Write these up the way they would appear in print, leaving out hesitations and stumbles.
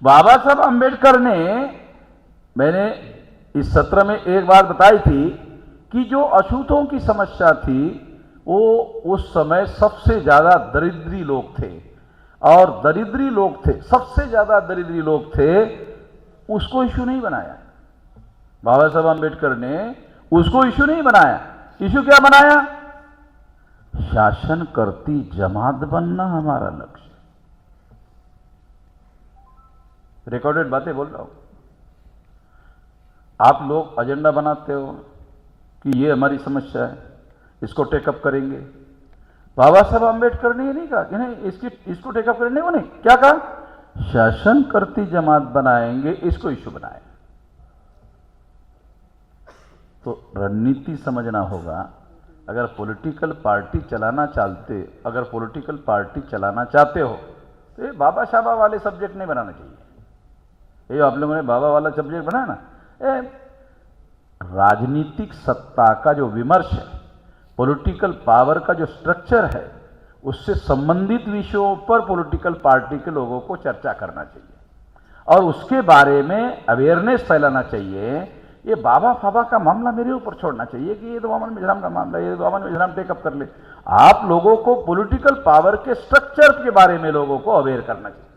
बाबा साहब अंबेडकर ने, मैंने इस सत्र में एक बात बताई थी कि जो अछूतों की समस्या थी वो उस समय सबसे ज्यादा दरिद्री लोग थे, और दरिद्री लोग थे, सबसे ज्यादा दरिद्री लोग थे, उसको इश्यू नहीं बनाया बाबा साहब अंबेडकर ने, उसको इश्यू नहीं बनाया। इश्यू क्या बनाया? शासन करती जमात बनना हमारा लक्ष्य। रिकॉर्डेड बातें बोल रहा हूं। आप लोग एजेंडा बनाते हो कि ये हमारी समस्या है, इसको टेकअप करेंगे। बाबा साहब अंबेडकर ने ये नहीं कहा कि नहीं इसको टेकअप करने को नहीं, क्या कहा? शासन करती जमात बनाएंगे, इसको इश्यू बनाए। तो रणनीति समझना होगा। अगर पॉलिटिकल पार्टी चलाना चाहते हो तो ये बाबा शाबा वाले सब्जेक्ट नहीं बनाना चाहिए। ये आप लोगों ने बाबा वाला सब्जेक्ट बनाया ना, राजनीतिक सत्ता का जो विमर्श है, पॉलिटिकल पावर का जो स्ट्रक्चर है, उससे संबंधित विषयों पर पॉलिटिकल पार्टी के लोगों को चर्चा करना चाहिए और उसके बारे में अवेयरनेस फैलाना चाहिए। ये बाबा फाबा का मामला मेरे ऊपर छोड़ना चाहिए कि ये तो वामन मिजराम का मामला है, ये तो वामन मिजराम टेकअप कर ले। आप लोगों को पॉलिटिकल पावर के स्ट्रक्चर के बारे में लोगों को अवेयर करना चाहिए।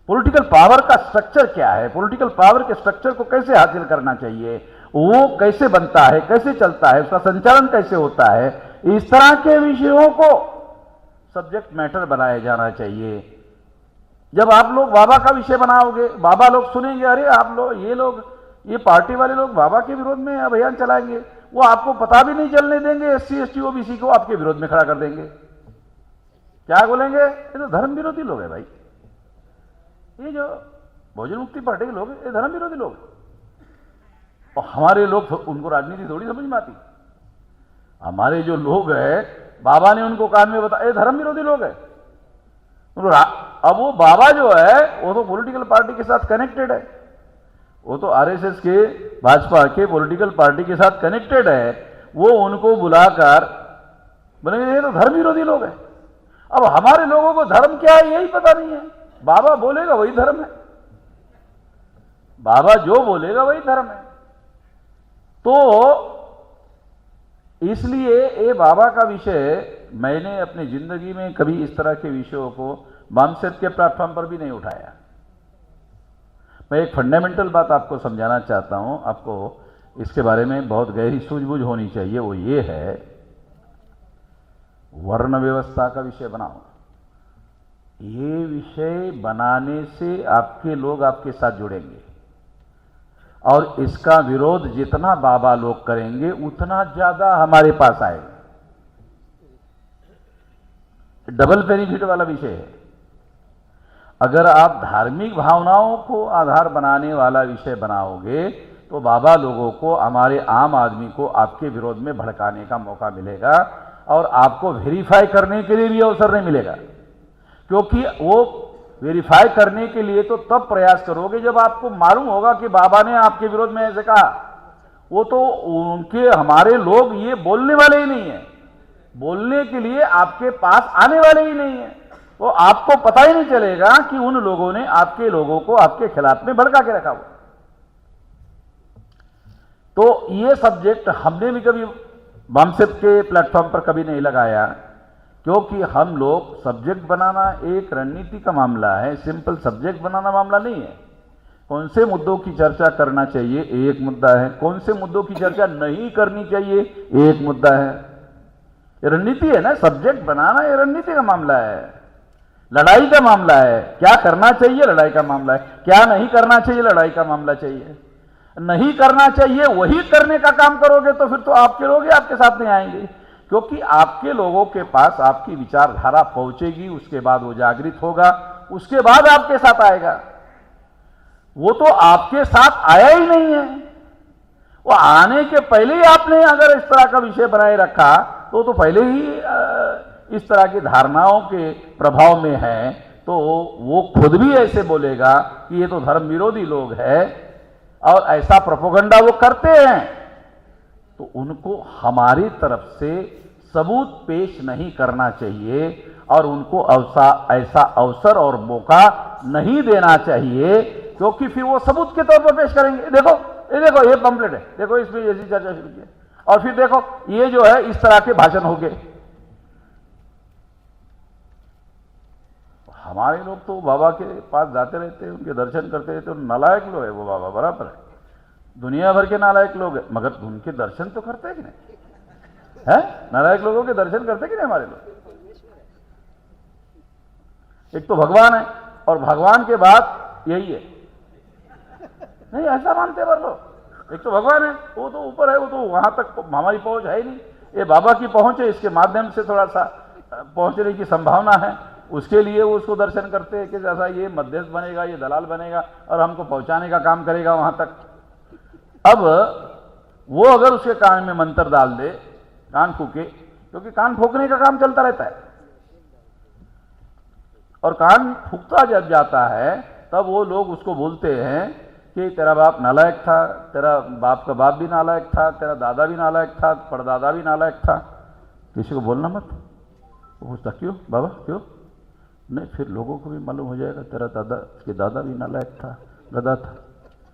पॉलिटिकल पावर का स्ट्रक्चर क्या है, पॉलिटिकल पावर के स्ट्रक्चर को कैसे हासिल करना चाहिए, वो कैसे बनता है, कैसे चलता है, उसका संचालन कैसे होता है, इस तरह के विषयों को सब्जेक्ट मैटर बनाया जाना चाहिए। जब आप लोग बाबा का विषय बनाओगे, बाबा लोग सुनेंगे, अरे आप लोग ये पार्टी वाले लोग बाबा के विरोध में अभियान चलाएंगे, वो आपको पता भी नहीं चलने देंगे, SC ST OBC को आपके विरोध में खड़ा कर देंगे। क्या बोलेंगे? ये तो धर्म विरोधी लोग हैं भाई, ये जो बहुजन मुक्ति पार्टी के लोग हैं, ये धर्म विरोधी लोग हैं। और हमारे लोग, उनको राजनीति थोड़ी समझ में आती। हमारे जो लोग हैं, बाबा ने उनको कान में बताया, ये धर्म विरोधी लोग हैं। अब वो बाबा जो है वो तो पॉलिटिकल पार्टी के साथ कनेक्टेड है, वो तो RSS के, भाजपा के पॉलिटिकल पार्टी के साथ कनेक्टेड है। वो उनको बुलाकर बोलेंगे ये तो धर्म विरोधी लोग हैं। अब हमारे लोगों को धर्म क्या है यही पता नहीं है। बाबा बोलेगा वही धर्म है, बाबा जो बोलेगा वही धर्म है। तो इसलिए ये बाबा का विषय मैंने अपनी जिंदगी में कभी इस तरह के विषयों को वामसेत के प्लेटफॉर्म पर भी नहीं उठाया। मैं एक फंडामेंटल बात आपको समझाना चाहता हूं, आपको इसके बारे में बहुत गहरी सूझबूझ होनी चाहिए। वो ये है, वर्ण व्यवस्था का विषय बनाओ। ये विषय बनाने से आपके लोग आपके साथ जुड़ेंगे और इसका विरोध जितना बाबा लोग करेंगे उतना ज्यादा हमारे पास आएगा। डबल बेनिफिट वाला विषय है। अगर आप धार्मिक भावनाओं को आधार बनाने वाला विषय बनाओगे तो बाबा लोगों को, हमारे आम आदमी को आपके विरोध में भड़काने का मौका मिलेगा और आपको वेरीफाई करने के लिए भी अवसर नहीं मिलेगा। क्योंकि वो वेरीफाई करने के लिए तो तब प्रयास करोगे जब आपको मालूम होगा कि बाबा ने आपके विरोध में ऐसे कहा। वो तो उनके, हमारे लोग ये बोलने वाले ही नहीं है, बोलने के लिए आपके पास आने वाले ही नहीं है। वो आपको पता ही नहीं चलेगा कि उन लोगों ने आपके लोगों को आपके खिलाफ में भड़का के रखा हुआ। तो ये सब्जेक्ट हमने भी कभी वामसेत के प्लेटफॉर्म पर कभी नहीं लगाया, क्योंकि हम लोग, सब्जेक्ट बनाना एक रणनीति का मामला है, सिंपल सब्जेक्ट बनाना मामला नहीं है। कौन से मुद्दों की चर्चा करना चाहिए एक मुद्दा है, कौन से मुद्दों की चर्चा नहीं करनी चाहिए एक मुद्दा है। ये रणनीति है ना, सब्जेक्ट बनाना ये रणनीति का मामला है, लड़ाई का मामला है। क्या करना चाहिए लड़ाई का मामला है, क्या नहीं करना चाहिए लड़ाई का मामला चाहिए। नहीं करना चाहिए वही करने का काम करोगे तो फिर तो आपके लोग ही आपके साथ नहीं आएंगे, क्योंकि आपके लोगों के पास आपकी विचारधारा पहुंचेगी, उसके बाद वो जागृत होगा, उसके बाद आपके साथ आएगा। वो तो आपके साथ आया ही नहीं है। वो आने के पहले ही आपने अगर इस तरह का विषय बनाए रखा तो पहले ही इस तरह की धारणाओं के प्रभाव में है, तो वो खुद भी ऐसे बोलेगा कि ये तो धर्म विरोधी लोग हैं और ऐसा प्रोपेगेंडा वो करते हैं। तो उनको हमारी तरफ से सबूत पेश नहीं करना चाहिए और उनको ऐसा अवसर और मौका नहीं देना चाहिए, क्योंकि फिर वो सबूत के तौर पर पेश करेंगे, देखो ये पंपलेट है, देखो इसमें ऐसी चर्चा शुरू की है, और फिर देखो ये जो है इस तरह के भाषण हो गए। हमारे लोग तो बाबा के पास जाते रहते हैं, उनके दर्शन करते रहते हैं, नालायक लोग है वो बाबा, बराबर है, दुनिया भर के नालायक लोग हैं, मगर उनके दर्शन तो करते हैं कि नहीं है? नालायक लोगों के दर्शन करते कि नहीं हमारे लोग? एक तो भगवान है और भगवान के बाद यही है, नहीं ऐसा मानते पर लोग। एक तो भगवान है, वो तो ऊपर है, वो तो वहां तक हमारी पहुंच है ही नहीं, ये बाबा की पहुंच है, इसके माध्यम से थोड़ा सा पहुंचने की संभावना है, उसके लिए वो उसको दर्शन करते हैं कि जैसा ये मध्यस्थ बनेगा, ये दलाल बनेगा और हमको पहुंचाने का काम करेगा वहां तक। अब वो अगर उसके कान में मंत्र डाल दे, कान फूके, क्योंकि कान फूकने का काम चलता रहता है, और कान फूकता जब जाता है तब वो लोग उसको बोलते हैं कि तेरा बाप नालायक था, तेरा बाप का बाप भी नालायक था, तेरा दादा भी नालायक था, परदादा भी नालायक था। किसी को बोलना मत। वो पूछता क्यों बाबा, क्यों? नहीं, फिर लोगों को भी मालूम हो जाएगा तेरा दादा के दादा भी नालायक था, गधा था।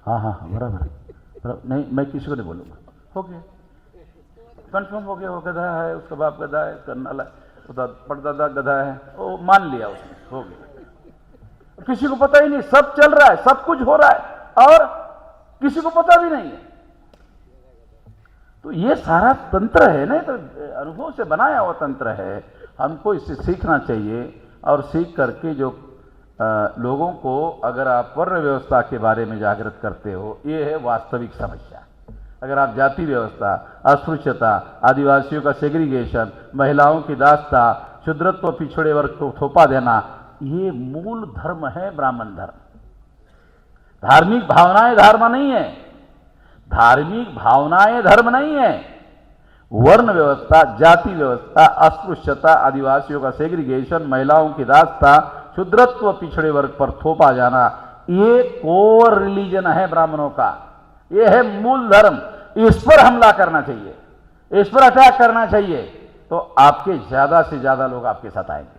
हाँ हाँ हाँ, बराबर नहीं, मैं किसी को नहीं बोलूँगा। हो गया, कन्फर्म हो गया, वो गधा है, उसका बाप गधा है, उसका नालायक, उसका परदादा गधा है, वो मान लिया उसने, हो गया। किसी को पता ही नहीं, सब चल रहा है, सब कुछ हो रहा है और किसी को पता भी नहीं है। तो ये सारा तंत्र है ना, तो अनुभव से बनाया हुआ तंत्र है, हमको इससे सीखना चाहिए। और सीख करके जो लोगों को अगर आप वर्ण व्यवस्था के बारे में जागृत करते हो, ये है वास्तविक समस्या। अगर आप जाति व्यवस्था, अस्पृश्यता, आदिवासियों का सेग्रीगेशन, महिलाओं की दास्ता, शूद्रत्व, पिछड़े वर्ग को थोपा देना, ये मूल धर्म है ब्राह्मण धर्म। धार्मिक भावनाएं धर्म नहीं है, धार्मिक भावनाएं धर्म नहीं है। वर्ण व्यवस्था, जाति व्यवस्था, अस्पृश्यता, आदिवासियों का सेग्रीगेशन, महिलाओं की दास्ता, शूद्रत्व, पिछड़े वर्ग पर थोपा जाना, ये कोर रिलीजन है ब्राह्मणों का, ये है मूल धर्म। इस पर हमला करना चाहिए, इस पर अटैक करना चाहिए, तो आपके ज्यादा से ज्यादा लोग आपके साथ आएंगे।